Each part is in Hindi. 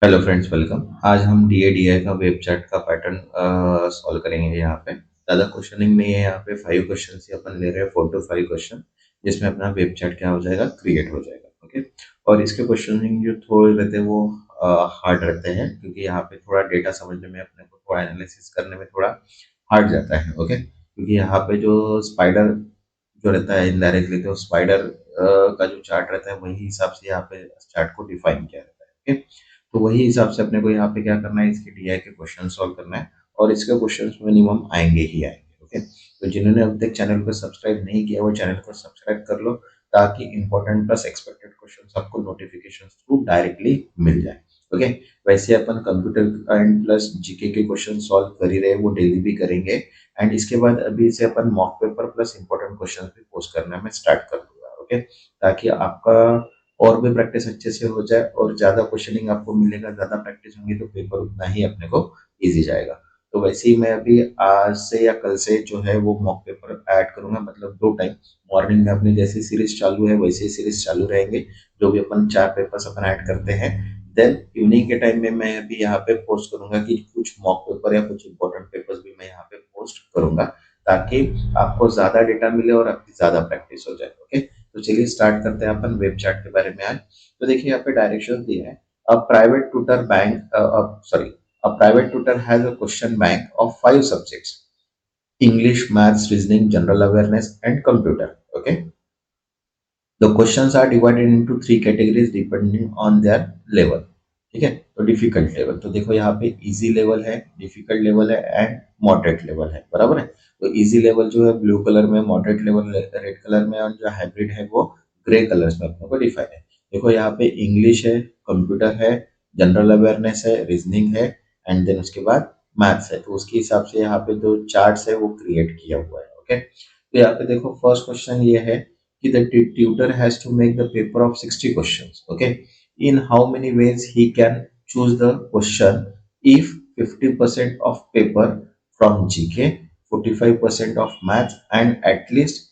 Hello friends, welcome. आज हम डीए का वेब चैट का पैटर्न सॉल्व करेंगे। यहाँ पे ज़्यादा क्वेश्चनिंग नहीं है। यहाँ पे 5 क्वेश्चन ही अपन ले रहे हैं, 4 to 5 क्वेश्चन, जिसमें अपना वेब चैट क्या हो जाएगा, क्रिएट हो जाएगा। ओके। और इसके क्वेश्चनिंग जो थोड़े रहते हैं वो हार्ड रहते हैं, क्योंकि यहाँ पे थोड़ा डेटा समझने में, अपने को थोड़ा एनालिसिस करने में थोड़ा हार्ड जाता है। ओके, क्योंकि यहाँ पे जो स्पाइडर जो रहता है इनडायरेक्टली, तो स्पाइडर का जो चार्ट रहता है वही हिसाब से यहाँ पे चार्ट को डिफाइन किया रहता है। ओके, तो वही हिसाब से अपने को यहाँ पे क्या करना है, इसके डीआई के क्वेश्चन सॉल्व करना है। और इसके क्वेश्चन मिनिमम आएंगे ही आएंगे। ओके, तो जिन्होंने अब तक चैनल को सब्सक्राइब नहीं किया वो चैनल को सब्सक्राइब कर लो, ताकि इंपॉर्टेंट प्लस एक्सपेक्टेड क्वेश्चन आपको नोटिफिकेशन थ्रू डायरेक्टली मिल जाए। ओके, वैसे अपन कंप्यूटर एंड प्लस जीके के क्वेश्चन सॉल्व कर ही रहे, वो डेली भी करेंगे। एंड इसके बाद अभी से अपन mock paper plus important question भी पोस्ट करना मैं स्टार्ट कर दूंगा। ओके, ताकि आपका और भी प्रैक्टिस अच्छे से हो जाए, और ज्यादा क्वेश्चनिंग आपको मिलेगा, ज्यादा प्रैक्टिस होंगी तो पेपर उतना ही अपने को इजी जाएगा। तो वैसे ही मैं अभी आज से या कल से जो है वो मॉक पेपर ऐड करूंगा, मतलब 2 टाइम। मॉर्निंग में अपनी जैसी सीरीज चालू है वैसे ही सीरीज चालू रहेंगे, जो भी अपन 4 पेपर्स अपन ऐड करते हैं। देन इवनिंग के टाइम में मैं अभी यहाँ पे पोस्ट करूंगा कि कुछ मॉक पेपर या कुछ इंपॉर्टेंट पेपर्स भी मैं यहाँ पे पोस्ट करूंगा, ताकि आपको ज्यादा डेटा मिले और आपकी ज्यादा प्रैक्टिस हो जाए। ओके, तो चलिए स्टार्ट करते हैं अपन वेब चैट के बारे में आज। तो देखिए यहाँ पे डायरेक्शन दिया है। A private tutor bank sorry a private tutor has a question bank of 5 subjects: English, maths, reasoning, general awareness and computer. Okay, the questions are divided into 3 categories depending on their level. ठीक है, तो डिफिकल्ट लेवल, तो देखो यहाँ पे इजी लेवल है, डिफिकल्ट लेवल है एंड मॉडरेट लेवल है, बराबर है। तो इजी लेवल जो है ब्लू कलर में, मॉडरेट लेवल रेड कलर में, और जो हाइब्रिड है वो ग्रे कलर्स में अपने को डिफाइन है। देखो यहाँ पे इंग्लिश है, कंप्यूटर है, जनरल अवेयरनेस है, रीजनिंग है, एंड देन उसके बाद मैथ्स है। तो उसके हिसाब से यहाँ पे जो चार्ट्स है वो क्रिएट किया हुआ है। ओके, तो यहाँ पे देखो फर्स्ट क्वेश्चन ये है कि the tutor has to make the paper of 60 questions. Okay, in how many ways he can choose the question if 50% of paper from GK, 45% of maths, and at least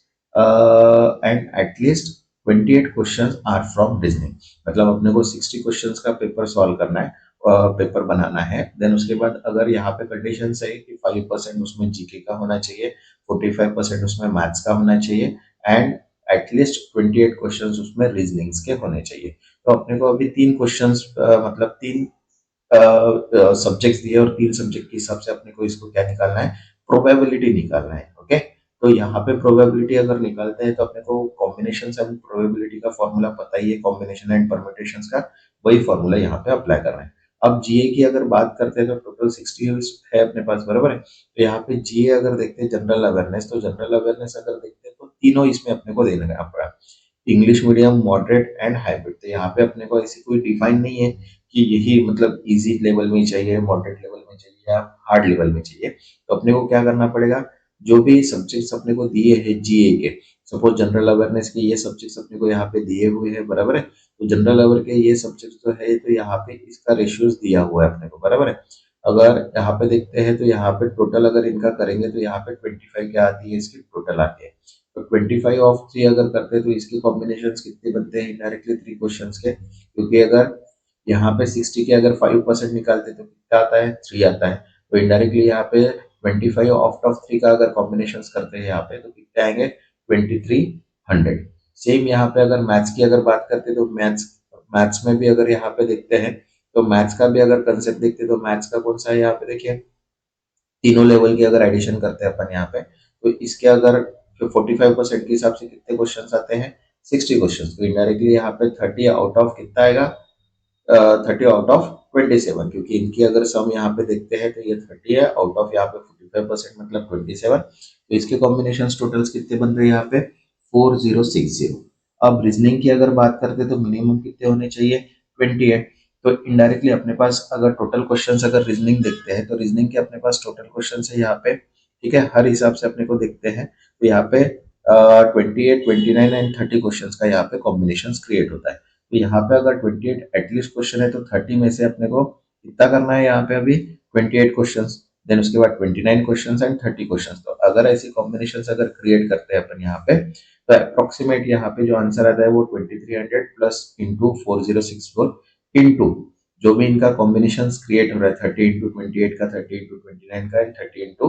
28 questions are from reasoning। मतलब अपने को 60 क्वेश्चंस का पेपर सॉल्व करना है, पेपर बनाना है। देन उसके बाद अगर यहाँ पे कंडीशन है कि 5% उसमें जीके का होना चाहिए, 45% उसमें मैथ्स का होना चाहिए, एंड एटलीस्ट 28 क्वेश्चंस उसमें रीजनिंग्स के होने चाहिए। तो अपने को अभी 3 क्वेश्चंस, मतलब 3 सब्जेक्ट्स दिए, और 3 सब्जेक्ट के हिसाब से अपने को इसको क्या निकालना है, प्रोबेबिलिटी निकालना है। ओके, तो यहाँ पे प्रोबेबिलिटी अगर निकालते हैं तो अपने को कॉम्बिनेशन एंड प्रोबेबिलिटी का फॉर्मूला पता ही है, कॉम्बिनेशन एंड परम्यूटेशन का, वही फॉर्मूला यहाँ पे अप्लाई करना है। अब जीए की अगर बात करते हैं तो टोटल 60 है अपने पास, बराबर है। तो यहाँ पे जीए अगर देखते हैं, जनरल अवेयरनेस, तो जनरल अवेयरनेस अगर देखते हैं तो तीनों इसमें अपने को देना पड़ा, English medium, moderate and hybrid. तो यहाँ पे अपने को ऐसी कोई डिफाइन नहीं है कि यही मतलब इजी लेवल में चाहिए, मॉडरेट लेवल में चाहिए या हार्ड लेवल में चाहिए। तो अपने को क्या करना पड़ेगा, जो भी सब्जेक्ट्स अपने को दिए हैं जीए के, सपोज जनरल अवेयरनेस के ये सब्जेक्ट्स अपने को यहाँ पे दिए हुए हैं, बराबर है। तो जनरल अवेयर के ये सब्जेक्ट्स जो है, तो यहाँ पे इसका रेशियोज दिया हुआ है अपने को, बराबर है। अगर यहाँ पे देखते हैं तो यहाँ पे टोटल अगर इनका करेंगे तो यहाँ पे 25 क्या आती है, इसकी टोटल आती है। तो 25 ऑफ 3 अगर करते हैं तो इसके कॉम्बिनेशन कितने बनते हैं, इनडायरेक्टली 3 क्वेश्चन के, क्योंकि अगर यहाँ पे 60 के अगर 5% निकालते तो कितना आता है, 3 आता है। तो इनडायरेक्टली यहाँ पे 25 ऑफ 3 का अगर कॉम्बिनेशन करते हैं यहाँ पे तो कितने आएंगे, 2300। सेम यहाँ पे अगर मैथ्स की अगर बात करते हैं तो मैथ्स मैथ्स में भी अगर यहाँ पे देखते हैं, तो मैथ्स का भी अगर कंसेप्ट देखते हैं तो मैथ्स का कौन सा है, यहाँ पे देखिए तीनों लेवल की अगर एडिशन करते हैं अपन यहाँ पे, तो इसके अगर 45% के हिसाब से कितने क्वेश्चन आते हैं, 60 क्वेश्चन। तो इनडायरेक्टली यहाँ पे 30 आउट ऑफ कितना आएगा, 30 आउट ऑफ 27, क्योंकि इनकी अगर सम यहाँ पे देखते हैं तो ये 30 है, आउट ऑफ यहाँ पे 45% मतलब 27। तो इसके कॉम्बिनेशन टोटल्स कितने बन रहे हैं यहाँ पे, 4060। अब रीजनिंग की अगर बात करते हैं तो मिनिमम कितने होने चाहिए, 28। तो इनडायरेक्टली अपने पास अगर टोटल क्वेश्चंस अगर रीजनिंग देखते हैं तो रीजनिंग के अपने पास टोटल क्वेश्चंस है यहाँ पे, ठीक है, हर हिसाब से अपने को देखते हैं तो यहाँ पे 28, 29 एंड 30 क्वेश्चंस का यहाँ पे कॉम्बिनेशन क्रिएट होता है। तो यहाँ पे अगर 28 एटलीस्ट क्वेश्चन है तो 30 में से अपने को कितना करना है, यहाँ पे अभी 28 क्वेश्चंस, देन उसके बाद 29 क्वेश्चंस एंड 30 क्वेश्चंस। तो अगर ऐसी कॉम्बिनेशन अगर क्रिएट करते हैं अपन यहाँ पे, तो अप्रोक्सीमेट यहाँ पे जो आंसर आता है वो 2300 प्लस इंटू 4064 इंटू जो भी इनका कॉम्बिनेशन क्रिएट हो रहा है 30 into 28 का, 30 into 29 का एंड 30 into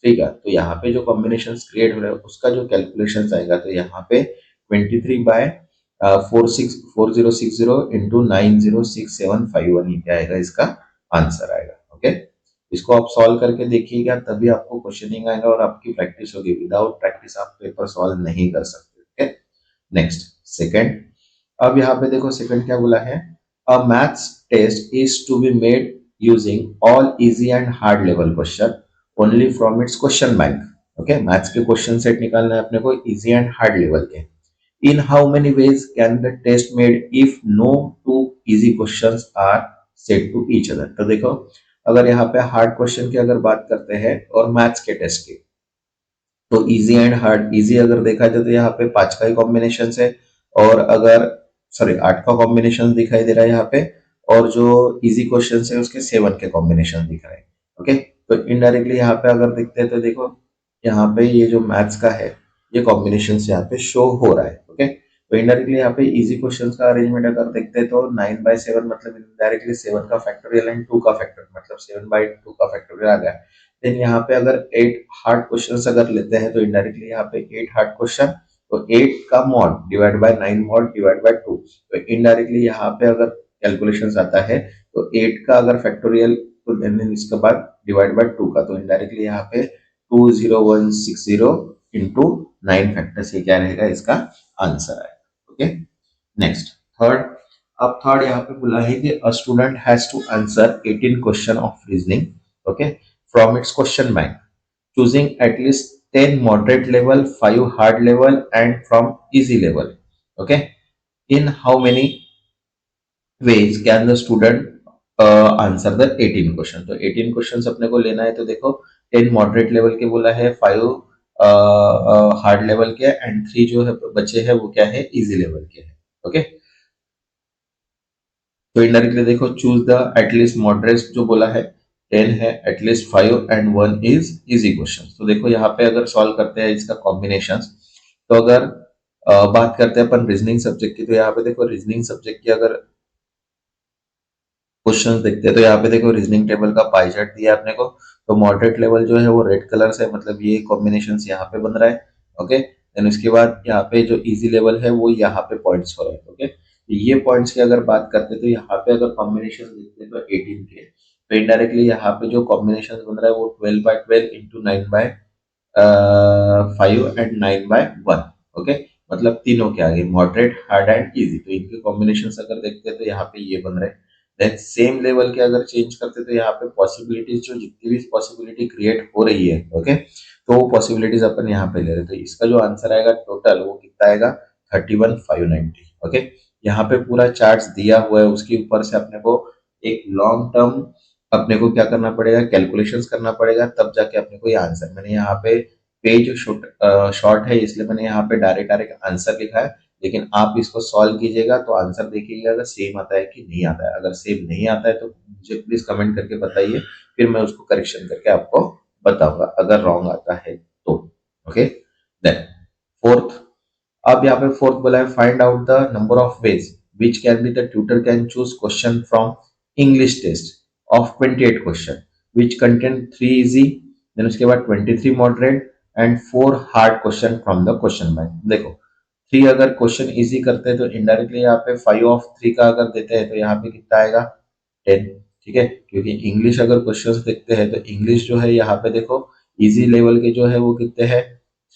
3 का, तो यहाँ पे जो कॉम्बिनेशन क्रिएट हो रहा है उसका जो कैलकुलेशन आएगा, तो यहाँ पे 23/464060 इंटू 906751 ही क्या आएगा, इसका आंसर आएगा। ओके, इसको आप सॉल्व करके देखिएगा, तभी आपको क्वेश्चनिंग आएगा और आपकी प्रैक्टिस होगी। विदाउट प्रैक्टिस आप पेपर सॉल्व नहीं कर सकते। Okay, next second. अब यहाँ पे देखो सेकंड क्या बोला है, a maths test is to be made using all easy and hard level question only from its question bank. Okay, maths के क्वेश्चन सेट निकालना है अपने को इजी एंड हार्ड लेवल के। In how many ways can the test made if no two easy questions are set to each other. तो देखो, अगर यहाँ पे हार्ड क्वेश्चन की अगर बात करते हैं और मैथ्स के टेस्ट की, तो इजी एंड हार्ड, इजी अगर देखा जाए तो यहाँ पे 5 का ही कॉम्बिनेशन है, और अगर सॉरी 8 का कॉम्बिनेशन दिखाई दे रहा है यहाँ पे, और जो इजी क्वेश्चन है उसके 7 के कॉम्बिनेशन दिख रहे हैं। ओके, तो इनडायरेक्टली यहाँ पे अगर देखते हैं तो देखो, यहाँ पे ये जो मैथ्स का है ये कॉम्बिनेशन यहाँ पे शो हो रहा है। ओके, तो इनडायरेक्टली यहाँ पे इजी क्वेश्चन का अरेंजमेंट अगर देखते हैं तो 9/7 मतलब इनडायरेक्टली 7 का फैक्टोरियल एंड 2 का फैक्टोरियल, मतलब 7/2 का फैक्टोरियल आ गया। देन यहाँ पे अगर 8 हार्ड क्वेश्चन अगर लेते हैं तो इनडायरेक्टली यहाँ पे 8 हार्ड क्वेश्चन, तो 8 का mod divide by 9 mod divide by 2, तो इनडायरेक्टली यहाँ पे अगर कैलकुलेशन आता है तो 8 का अगर फैक्टोरियल, तो देन इसके बाद डिवाइड बाय 2 का, तो इनडायरेक्टली यहाँ पे 20160 इंटू 9 फैक्टर से क्या रहेगा, इसका आंसर आएगा। Okay, next third. अब थर्ड यहाँ पे बोला है कि a student has to answer 18 question of reasoning, okay, from its question bank, choosing at least 10 moderate level, 5 hard level, and from easy level. Okay, in how many ways can the student answer the 18 question? तो 18 क्वेश्चन अपने को लेना है, तो देखो 10 मॉडरेट लेवल के बोला है, 5 हार्ड लेवल के, एंड 3 जो है बचे हैं वो क्या है, इजी लेवल के है। ओके, तो इनडायरेक्टली देखो, चूज द एटलीस्ट मॉडरेट जो बोला है 10 है, at least 5 and 1 is easy question. तो देखो यहाँ पे अगर सॉल्व करते हैं इसका कॉम्बिनेशन, तो अगर बात करते हैं अपन रीजनिंग सब्जेक्ट की, तो यहाँ पे देखो रीजनिंग सब्जेक्ट की अगर क्वेश्चन देखते हैं तो यहाँ पे देखो रीजनिंग टेबल का पाई चार्ट दिया है अपने को। तो मॉडरेट लेवल जो है वो रेड कलर से, मतलब ये कॉम्बिनेशन यहाँ पे बन रहा है। ओके, देन उसके बाद यहाँ पे जो इजी लेवल है वो यहाँ पे पॉइंट्स हो रहे हैं। ओके, ये पॉइंट्स की अगर बात करते हैं तो यहाँ पे अगर कॉम्बिनेशन देखते हैं तो 18 के, तो इनडायरेक्टली यहाँ पे जो कॉम्बिनेशन बन रहा है वो 12/12 इंटू 9/5 एंड 9/1। ओके, मतलब तीनों के आगे मॉडरेट, हार्ड एंड इजी, तो इनके कॉम्बिनेशन अगर देखते हैं तो यहाँ पे ये बन रहे हैं। देन सेम लेवल के अगर चेंज करते तो यहाँ पे पॉसिबिलिटीज, जो जितनी भी पॉसिबिलिटी क्रिएट हो रही है, ओके, तो वो पॉसिबिलिटीज अपन यहाँ पे ले रहे हैं। तो इसका जो आंसर आएगा टोटल वो कितना आएगा, 31,590। ओके, यहाँ पे पूरा चार्ट दिया हुआ है, उसके ऊपर से अपने को एक लॉन्ग टर्म अपने को क्या करना पड़ेगा, कैलकुलेशंस करना पड़ेगा, तब जाके अपने को ये आंसर। मैंने यहाँ पे पेज शॉर्ट है इसलिए मैंने यहाँ पे डायरेक्ट डायरेक्ट आंसर लिखा है, लेकिन आप इसको सॉल्व कीजिएगा तो आंसर देखिएगा अगर सेम आता है कि नहीं आता है। अगर सेम नहीं आता है तो मुझे प्लीज कमेंट करके बताइए, फिर मैं उसको करेक्शन करके आपको बताऊंगा अगर रॉन्ग आता है तो। Okay, then fourth. अब यहाँ पे फोर्थ बोला है, find out the number of ways which can be the tutor can choose question from English test of 28 question which contain 3 easy, then उसके बाद 23 moderate and 4 hard question from the question bank. देखो 3 अगर क्वेश्चन इजी करते हैं तो इनडायरेक्टली यहाँ पे 5 ऑफ 3 का अगर देते हैं तो यहाँ पे कितना आएगा, 10। ठीक है, क्योंकि इंग्लिश अगर क्वेश्चंस देखते हैं तो इंग्लिश जो है यहाँ पे देखो इजी लेवल के जो है वो कितने हैं,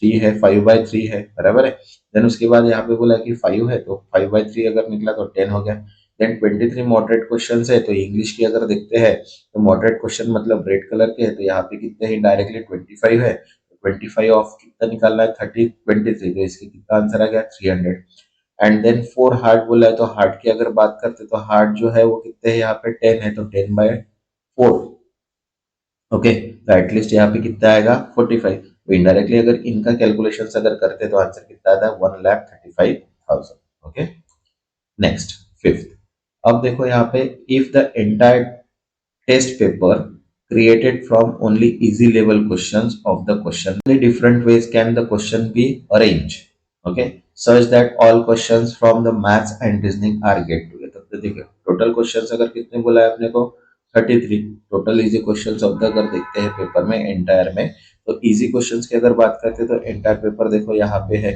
3 है, 5/3 है, बराबर है। देन उसके बाद यहाँ पे बोला कि 5 है, तो 5/3 अगर निकला तो 10 हो गया। देन 23 मॉडरेट क्वेश्चन है, तो इंग्लिश की अगर देखते हैं तो मॉडरेट क्वेश्चन मतलब रेड कलर के है, तो यहाँ पे कितने हैं, डायरेक्टली 25 है। 25 ऑफ कितना निकालना है, 23, तो इसके कितना आंसर आ गया, 300। एंड देन 4 हार्ड बोला है, तो हार्ड की अगर बात करते तो हार्ड जो है वो कितने हैं, यहाँ पे 10 है, तो 10/4। ओके, तो एटलीस्ट यहाँ पे कितना आएगा, 45। तो इनडायरेक्टली अगर इनका कैलकुलेशन अगर करते तो आंसर कितना आता है, 1,35,000। Okay, next fifth. अब देखो यहाँ पे, if the entire test paper created from only easy level questions of the question, only different ways can the question be arranged, okay, such that all questions from the maths and reasoning are get together. तो देखिए टोटल क्वेश्चंस अगर कितने बोला है अपने को 33 total easy questions of the अगर देखते हैं पेपर में एंटायर में, तो इजी क्वेश्चंस की अगर बात करते हैं तो एंटायर पेपर देखो यहाँ पे है,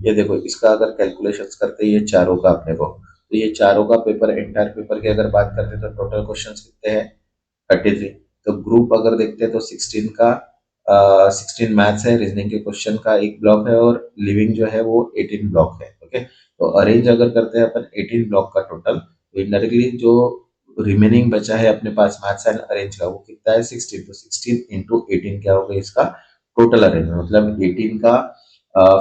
ये देखो इसका अगर कैलकुलेशंस करते हैं ये चारों का अपने को, तो ये चारों का पेपर एंटायर पेपर की अगर बात करते हैं तो टोटल क्वेश्चंस कितने हैं 33। तो ग्रुप अगर देखते हैं तो 16 का 16 मैथ्स है, रीजनिंग के क्वेश्चन का एक ब्लॉक है और लिविंग जो है वो 18 ब्लॉक है। ओके, तो अरेंज अगर करते हैं अपन 18 ब्लॉक का टोटल, तो इनडायरेक्टली जो रिमेनिंग बचा है अपने पास मैथ्स एंड अरेंज का वो कितना है 16, तो 16 इंटू 18 क्या होगा इसका टोटल अरेंज, मतलब 18 का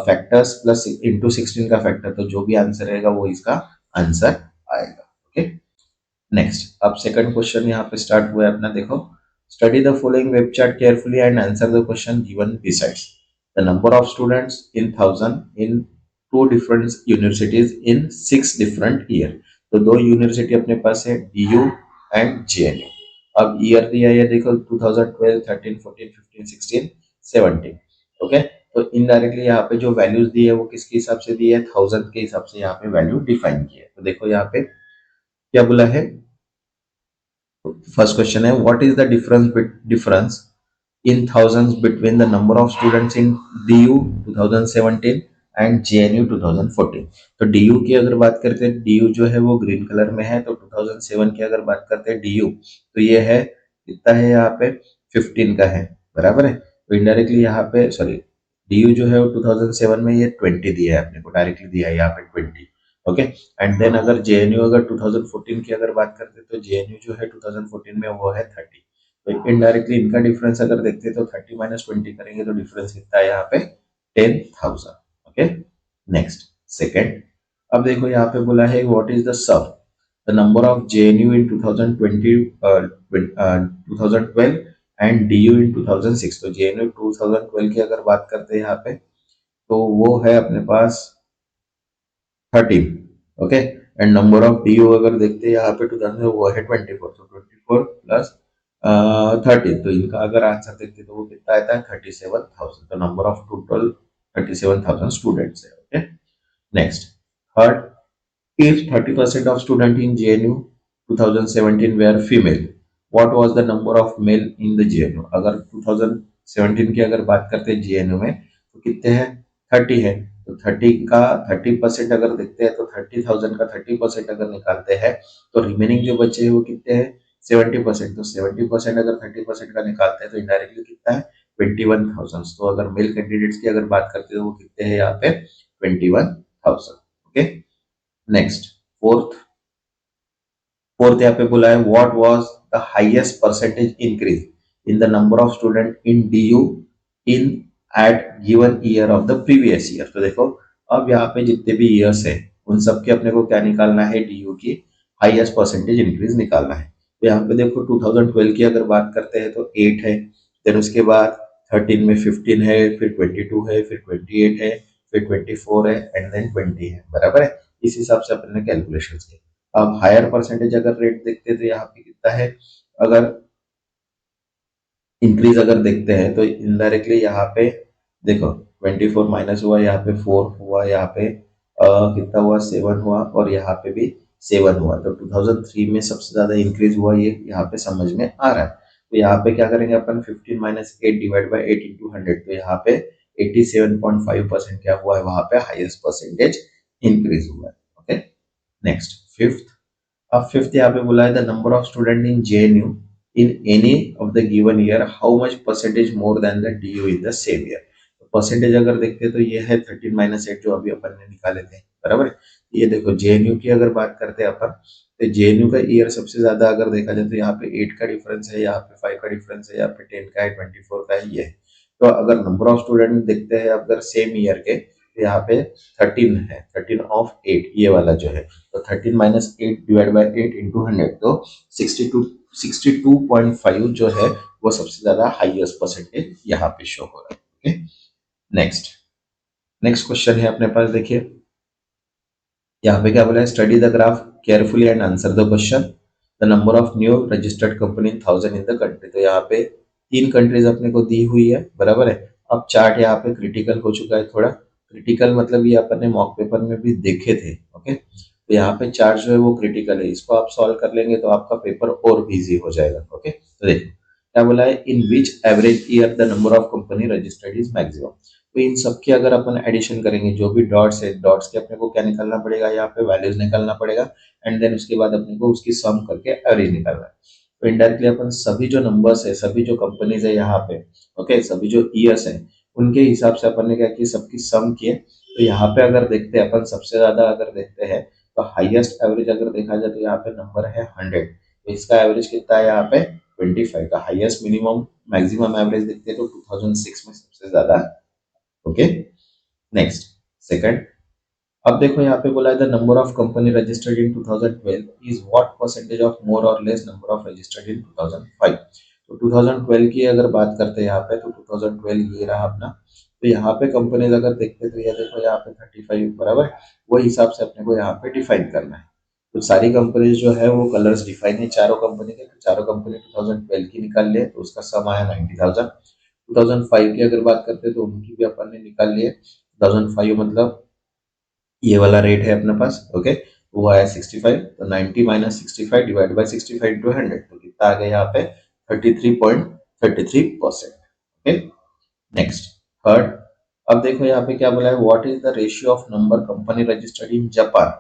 फैक्टर्स प्लस इंटू 16 का फैक्टर, तो जो भी आंसर रहेगा वो इसका आंसर आएगा। ओके, नेक्स्ट अब सेकंड क्वेश्चन यहाँ पे स्टार्ट हुआ है अपना, देखो study the following web chart carefully and answer the question given besides the number of students in 1000 in two different universities in 6 different year. तो दो यूनिवर्सिटी अपने पास है डीयू एंड जेएनयू। अब ईयर दिया है देखो 2012, 13, 14, 15, 16, 17। ओके, तो इनडायरेक्टली यहाँ पे जो वैल्यूज दी है वो किसके हिसाब से दी है 1000 के हिसाब से यहाँ पे वैल्यू डिफाइन की है। तो देखो यहाँ पे क्या बोला है, फर्स्ट क्वेश्चन है what is the difference in thousands between the number of students in DU 2017 and JNU 2014। तो DU की अगर बात करते हैं, DU जो है वो ग्रीन कलर में है, तो 2007 की अगर बात करते हैं DU, तो ये है कितना है यहाँ पे 15 का है, बराबर है। तो इनडायरेक्टली यहाँ पे सॉरी DU जो है वो 2007 में ये 20 दिया है अपने को, डायरेक्टली दिया है यहाँ पे 20। ओके, एंड देन अगर JNU अगर 2014 की अगर बात करते हैं तो JNU जो है 2014 में वो है 30। तो इनडायरेक्टली इनका डिफरेंस अगर देखते हैं तो 30 माइनस 20 करेंगे तो डिफरेंस कितना है यहाँ पे 10,000। ओके, नेक्स्ट सेकंड, अब देखो यहाँ पे बोला है what is the sum the number of JNU in 2020 2012 and DU in 2006। तो जेएनयू 2012 की अगर बात करते हैं यहाँ पे तो वो है अपने पास 13। Okay, and number of DU अगर देखते हैं यहाँ पे 2000 वो है 24, तो 24 प्लस 13, तो इनका अगर आंसर देखते तो वो कितना आता है 37,000। तो नंबर ऑफ टोटल 37,000 स्टूडेंट्स है। Okay, next third, if 30% of student in JNU 2017 were female, what was the number of male in the JNU? अगर 2017 की अगर बात करते हैं JNU में तो कितने हैं 30 है, तो 30 का 30% अगर देखते हैं तो 30,000 का 30% अगर निकालते हैं तो रिमेनिंग जो बचे हैं वो कितने हैं 70%। तो 70% अगर 30% का निकालते हैं तो इनडायरेक्टली कितना है 21,000। तो अगर मेल कैंडिडेट्स की अगर बात करते हैं तो वो कितने हैं यहाँ पे 21,000। ओके, नेक्स्ट फोर्थ, यहाँ पे बोला है what was the highest percentage increase in the number of student in DU in at given year of the previous year. तो देखो अब यहाँ पे जितने भी ईयर्स है उन सब के अपने को क्या निकालना है डीयू की हाईएस्ट परसेंटेज इंक्रीज निकालना है। तो यहाँ पे देखो 2012 की अगर बात करते हैं तो 8 है, देन उसके बाद 13 में 15 है, फिर 22 है, फिर 28 है, फिर 24 है एंड देन 20 है, बराबर है। इस हिसाब से अपन ने कैलकुलेशन किया। अब हायर परसेंटेज अगर रेट देखते हैं तो यहाँ पे कितना है, अगर इंक्रीज अगर देखते हैं तो इनडायरेक्टली यहाँ पे देखो 24 माइनस हुआ, यहाँ पे 4 हुआ, यहाँ पे कितना हुआ 7 हुआ और यहाँ पे भी 7 हुआ। तो 2003 में सबसे ज्यादा इंक्रीज हुआ, ये यहाँ पे समझ में आ रहा है। तो यहाँ पे क्या करेंगे अपन 15 माइनस 8 डिवाइड बाई 8 इंटू 100, तो यहाँ पे 87.5% क्या हुआ है वहां पे हाईएस्ट परसेंटेज इंक्रीज हुआ है। ओके, नेक्स्ट फिफ्थ, अब फिफ्थ यहाँ पे बोला है the number of student in JNU in any of the given year how much percentage more than the DU in the same year. Percentage अगर देखते हैं तो ये है 13 माइनस 8 जो अभी अपन ने निकाले थे, बराबर है। ये देखो जेएनयू की अगर बात करते हैं अपन तो जेएनयू का ईयर सबसे ज्यादा अगर देखा जाए तो यहाँ पे 8 का डिफरेंस है, यहाँ पे 5 का डिफरेंस है, यहाँ पे 10 का है, 24 का है, ये है। तो अगर नंबर ऑफ स्टूडेंट देखते हैं अगर सेम ईयर के तो यहाँ पे 13 है, 13 ऑफ 8 ये वाला जो है, तो 13 माइनस 8 डिवाइड बाई 8 इंटू 100, तो 62.5 जो है वो सबसे ज्यादा हाईएस्ट परसेंटेज यहाँ पे शो हो रहा है। ओके, नेक्स्ट क्वेश्चन है अपने पास, देखिए यहाँ पे क्या बोला है study the graph carefully and answer the question the number of new registered company in 1000 in the country. तो यहाँ पे 3 कंट्रीज अपने को दी हुई है, बराबर है। अब चार्ट यहाँ पे क्रिटिकल हो चुका है, थोड़ा क्रिटिकल मतलब ये अपन ने मॉक पेपर में भी देखे थे। ओके, तो तो यहाँ पे 4 जो है वो क्रिटिकल है, इसको आप सॉल्व कर लेंगे तो आपका पेपर और भी इजी हो जाएगा। ओके, तो देखो क्या बोला है, in which average year the number of company registered is maximum. तो इन सब की अगर अपन एडिशन करेंगे, जो भी डॉट्स है, डॉट्स के अपने को क्या निकालना पड़ेगा, यहाँ पे वैल्यूज निकालना पड़ेगा, एंड देन उसके बाद अपने को उसकी सम करके एवरेज निकालना है। तो इनडायरेक्टली अपन सभी जो नंबर्स है, सभी जो कंपनीज है यहाँ पे, ओके, सभी जो ईयर्स है, उनके हिसाब से अपन ने क्या किया, सबकी सम किए। तो यहाँ पे अगर देखते हैं अपन, सबसे ज्यादा अगर देखते हैं तो हाईएस्ट एवरेज अगर देखा जाए तो यहाँ पे नंबर है 100। तो इसका एवरेज कितना है यहाँ पे 25 का। हाईएस्ट मिनिमम मैक्सिमम एवरेज देखते हैं तो 2006 में सबसे ज्यादा। ओके, नेक्स्ट, सेकंड, अब देखो यहाँ पे बोला है the number of company registered in 2012 is what percentage of more और less number of registered in 2005। तो 2012 की अगर बात करते हैं यहाँ पे, तो 2012 ये रहा अपना। तो यहाँ पे कंपनीज अगर देखते हैं तो ये देखो यहाँ पे 35 बराबर, वो हिसाब से अपने को यहाँ पे डिफाइन करना है। तो सारी कंपनीज जो है वो कलर्स डिफाइन है चारों कंपनी के, तो चारों कंपनी 2012 की निकाल लिए तो उसका सम आया 90,000। 2005 की अगर बात करते हैं तो उनकी भी अपन ने निकाल लिए। 2005 मतलब ये वाला रेट है अपने पास। ओके, वो आया 65, तो 90 माइनस 65 डिवाइड बाय 65 इंटू 100, तो कितना आ गया यहाँ पे 33.33%। ओके, नेक्स्ट, थर्ड, अब देखो यहाँ पे क्या बोला है, what is the ratio of number company registered in Japan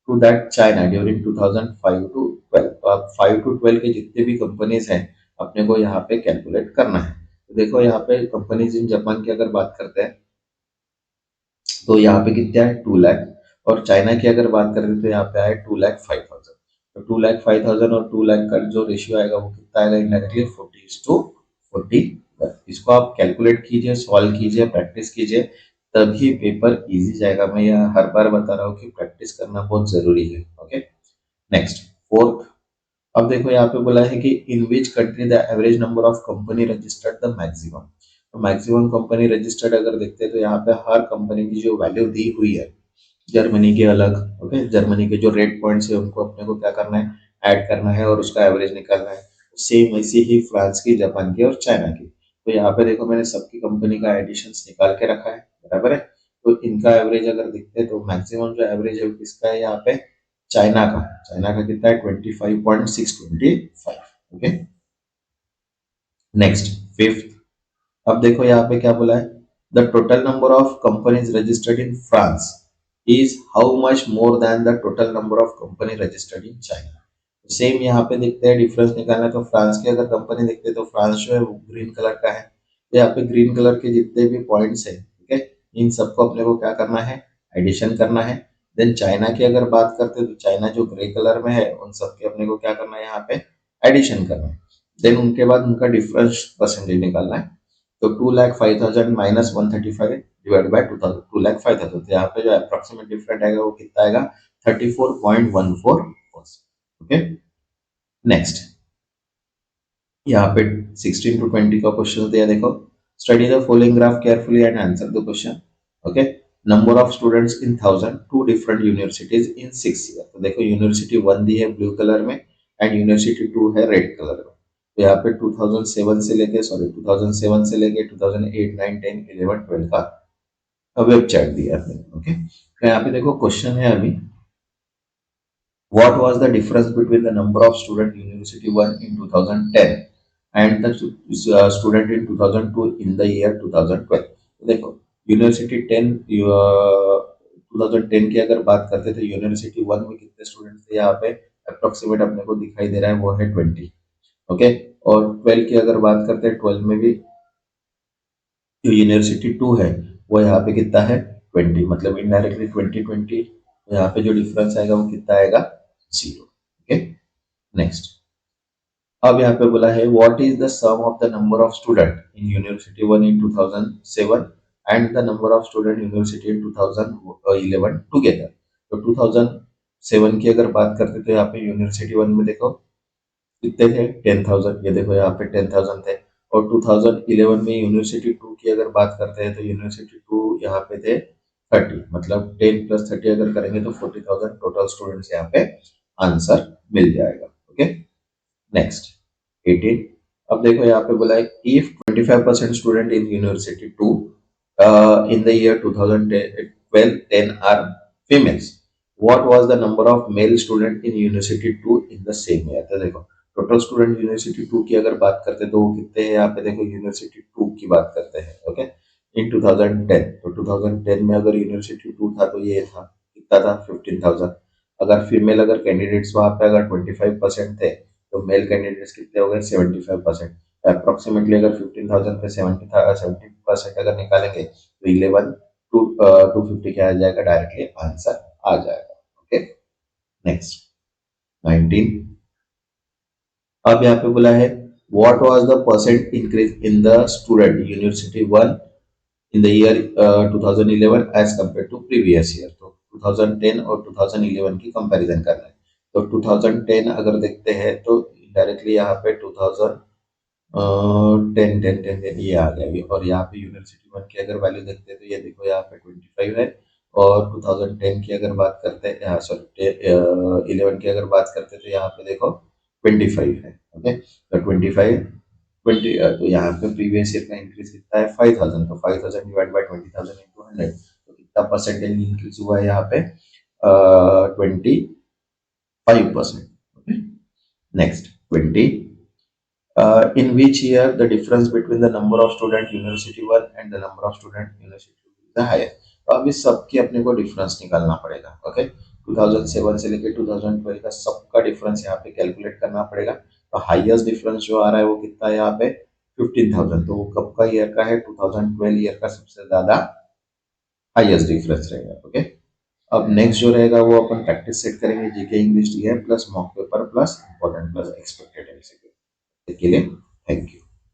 to that China during 2005 to 12। तो आप 5 टू 12 के जितने भी कंपनीज हैं अपने को यहाँ पे कैलकुलेट करना है। तो देखो यहाँ पे कंपनीज इन जापान की अगर बात करते हैं तो यहाँ पे कितना है 2 लाख, और चाइना की अगर बात करें तो यहाँ पे आए 2,05,000। तो 2,05,000 और 2 लाख का जो रेशियो आएगा वो कितना आएगा, इनडायरेक्टली 40:40। इसको आप कैलकुलेट कीजिए, सॉल्व कीजिए, प्रैक्टिस कीजिए, तभी पेपर इजी जाएगा। मैं यह हर बार बता रहा हूँ कि प्रैक्टिस करना बहुत जरूरी है। ओके, नेक्स्ट, फोर्थ, अब देखो यहाँ पे बोला है कि in which country the average number of company registered the maximum. तो मैक्सिमम कंपनी रजिस्टर्ड अगर देखते हैं तो यहाँ पे हर कंपनी की जो वैल्यू दी हुई है, जर्मनी के अलग, ओके, जर्मनी के जो रेट पॉइंट्स है उनको अपने को क्या करना है, ऐड करना है और उसका एवरेज निकालना है। सेम ऐसी ही फ्रांस की, जापान की और चाइना की। तो यहाँ पे देखो मैंने सबकी कंपनी का एडिशन निकाल के रखा है, बराबर है। तो इनका एवरेज अगर देखते हैं तो मैक्सिमम जो एवरेज है वो किसका है यहाँ पे, चाइना का। चाइना का कितना है 25.625। ओके, नेक्स्ट, फिफ्थ, अब देखो यहाँ पे क्या बोला है, the total number of companies registered in France is how much more than the total number of company registered in China. Same यहाँ पे देखते हैं, डिफरेंस निकालना है तो फ्रांस की अगर कंपनी देखते हैं तो फ्रांस जो है वो ग्रीन कलर का है। तो यहाँ पे ग्रीन कलर के जितने भी पॉइंट्स है, ठीक है, इन सबको अपने को क्या करना है, एडिशन करना है। देन चाइना की अगर बात करते हैं तो चाइना जो ग्रे कलर में है उन सबके अपने को क्या करना है, यहाँ पे एडिशन करना है। देन उनके बाद उनका डिफरेंस परसेंटेज निकालना है। तो 2,05,000 माइनस 135 डिवाइड बाय 2000, 2,05,000, तो यहाँ पे जो अप्रोक्सीमेट डिफरेंट आएगा वो कितना आएगा 34.14%। ओके, नेक्स्ट, यहाँ पे 16 टू 20 का क्वेश्चन दिया, देखो, study the following graph carefully and answer the question. Okay, number of students in 1000 two different universities in 6 year. तो देखो यूनिवर्सिटी 1 दी है ब्लू कलर में एंड यूनिवर्सिटी 2 है रेड कलर में। तो यहाँ पे 2007 से लेके, सॉरी 2007 से लेके 2008, 9, 10, 11, 12 का वेब चैट दिया है। ओके, तो यहाँ पे देखो क्वेश्चन है अभी, what was the difference between the number of student university 1 in 2010 and the student in 2002 in the year 2012। तो देखो यूनिवर्सिटी 10, 2010 की अगर बात करते तो यूनिवर्सिटी 1 में कितने स्टूडेंट थे, यहाँ पे अप्रोक्सीमेट अपने को दिखाई दे रहा है वो है 20। ओके, और 12 की अगर बात करते हैं 12 में भी जो यूनिवर्सिटी 2 है वो यहाँ पे कितना है 20, मतलब इनडायरेक्टली 2020। यहाँ पे जो डिफरेंस आएगा वो कितना आएगा 0। ओके, नेक्स्ट, अब यहाँ पे बोला है what is the sum of the number of student in university 1 in 2007 and the number of student university in 2011 together. तो 2007 की अगर बात करते तो यहाँ पे यूनिवर्सिटी 1 में देखो कितने थे 10,000, ये देखो यहाँ पे 10,000 थे। और 2011 में यूनिवर्सिटी 2 की अगर बात करते हैं तो यूनिवर्सिटी 2 यहाँ पे थे 30, मतलब 10 प्लस 30 अगर करेंगे तो 40,000 टोटल स्टूडेंट्स यहाँ पे आंसर मिल जाएगा। ओके, नेक्स्ट, 18, अब देखो यहाँ पे बोला है if 25% student in university 2 in the year 2012 10 are females what was the number of male student in university 2 in the same year. तो देखो टोटल स्टूडेंट यूनिवर्सिटी 2 की अगर बात करते हैं तो वो कितने हैं, यहाँ पे देखो यूनिवर्सिटी 2 की बात करते हैं, ओके, इन 2010। तो 2010 में अगर यूनिवर्सिटी 2 था तो ये था कितना था, 15,000। अगर फीमेल अगर कैंडिडेट्स वहां पे अगर 25% थे तो मेल कैंडिडेट्स कितने हो गए, 75%। अप्रोक्सीमेटली अगर 15,000 पे 70% अगर निकालेंगे तो 11 250 क्या आ जाएगा, डायरेक्टली आंसर आ जाएगा। Okay, next 19। अब यहाँ पे बोला है what was the percent increase in the student university 1 in the year 2011 as compare to previous year. तो 2010 और 2011 की कंपैरिजन करना है। तो 2010 अगर देखते हैं तो डायरेक्टली यहाँ पे 10 ये आ गया अभी। और यहाँ पे यूनिवर्सिटी 1 की अगर वैल्यू देखते हैं तो ये देखो यहाँ पे 25 है। और 2010 की अगर बात करते हैं, यहाँ सॉरी 11 की अगर बात करते हैं तो यहाँ पे देखो 25 है। ओके, तो 20 तो यहाँ पे प्रीवियस ईयर का इंक्रीज कितना है, 5,000। तो 5,000 डिवाइड बाई 20,000 इंटू 100, तो कितना परसेंटेज इंक्रीज हुआ है यहाँ पे, 25%। Okay, next 20। In which year the difference between the number of student university 1 and the number of student university 2 is the highest। तो अब इस सब की अपने को डिफरेंस निकालना पड़ेगा। ओके, 2007 से लेकर 2012 का सबका डिफरेंस यहाँ पे कैलकुलेट करना पड़ेगा। तो हाईएस्ट डिफरेंस जो आ रहा है वो कितना है यहाँ पे, 15,000। तो वो कब का ईयर का है, 2012 ईयर का सबसे ज्यादा हाईएस्ट डिफरेंस रहेगा। ओके, अब नेक्स्ट जो रहेगा वो अपन प्रैक्टिस सेट करेंगे, GK English DM plus mock paper plus important plus expected MCQ के लिए। Thank you.